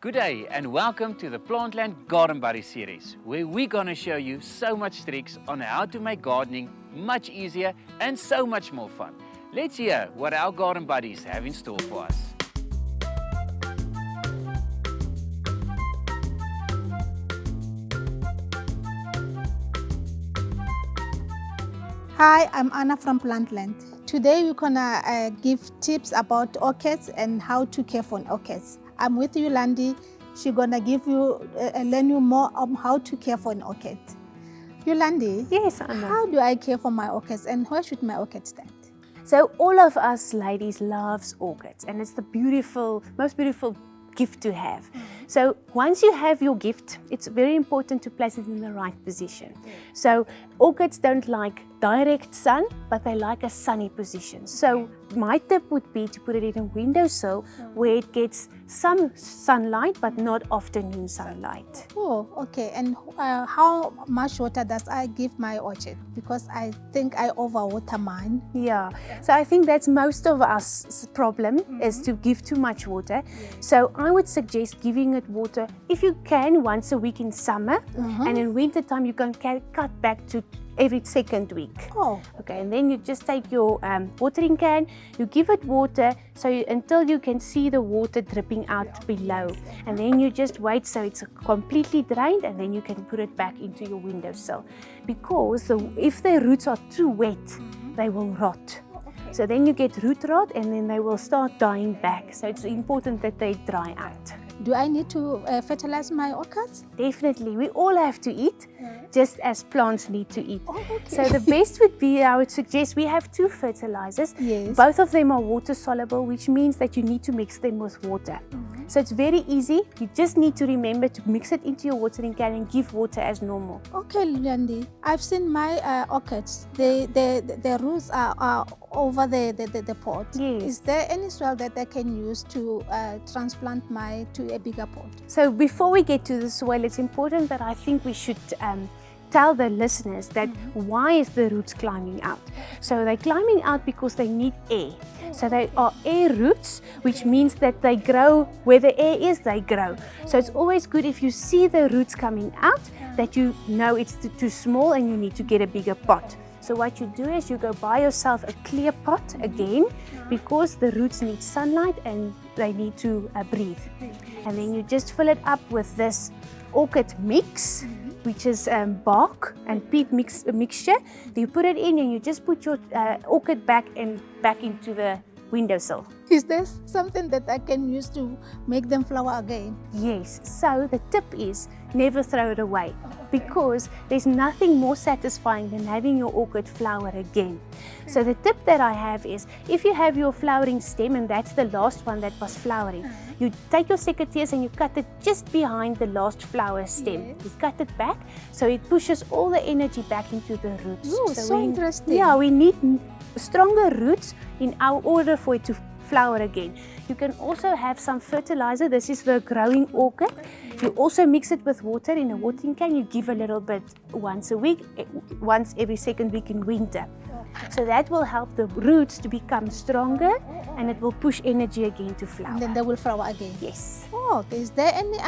Good day and welcome to the Plantland Garden Buddy series, where we're going to show you so much tricks on how to make gardening much easier and so much more fun. Let's hear what our garden buddies have in store for us. Hi, I'm Anna from Plantland. Today we're gonna give tips about orchids and how to care for orchids. I'm with Jolandie. She's gonna give you, learn you more on how to care for an orchid. Jolandie, Yes, Anna. how do I care for my orchids and where should my orchids stand? So all of us ladies loves orchids, and it's the most beautiful gift to have. So once you have your gift, it's very important to place it in the right position. So orchids don't like direct sun, but they like a sunny position. So my tip would be to put it in a windowsill where it gets some sunlight, but not afternoon sunlight. Oh, okay. And how much water does I give my orchid? Because I think I overwater mine. Yeah, so I think that's most of us problem is to give too much water. So I would suggest giving it water if you can once a week in summer, and in winter time you can cut back to every second week. Oh, Okay, and then you just take your watering can, you give it water until you can see the water dripping out below, and then you just wait so it's completely drained, and then you can put it back into your windowsill. Because if the roots are too wet, they will rot. So then you get root rot, and then they will start dying back. So it's important that they dry out. do I need to fertilize my orchids? Definitely, we all have to eat, just as plants need to eat. Oh, okay. So the best would be, I would suggest, we have two fertilizers. Yes. Both of them are water soluble, which means that you need to mix them with water. So it's very easy. You just need to remember to mix it into your watering can and give water as normal. Okay, Jolandie, I've seen my orchids. The roots are over the pot. Yes. Is there any soil that I can use to transplant to a bigger pot? So before we get to the soil, it's important that I think we should tell the listeners that why is the roots climbing out. So they're climbing out because they need air. So they are air roots, which means that they grow where the air is, they grow. So it's always good if you see the roots coming out that you know it's too small and you need to get a bigger pot. So what you do is you go buy yourself a clear pot again, because the roots need sunlight and they need to breathe. And then you just fill it up with this orchid mix, which is bark and peat mixture. You put it in and you just put your orchid back into the windowsill. Is there something that I can use to make them flower again? Yes, so the tip is never throw it away, because there's nothing more satisfying than having your orchid flower again. So the tip that I have is, if you have your flowering stem and that's the last one that was flowering, you take your secateurs and you cut it just behind the last flower stem. Yes. You cut it back so it pushes all the energy back into the roots. Ooh, so interesting. Yeah, we need stronger roots in order for it to flower again. You can also have some fertilizer. This is the growing orchid. You also mix it with water in a watering can. You give a little bit once a week, once every second week in winter. So that will help the roots to become stronger, and it will push energy again to flower. And then they will flower again. Yes. Oh, is there any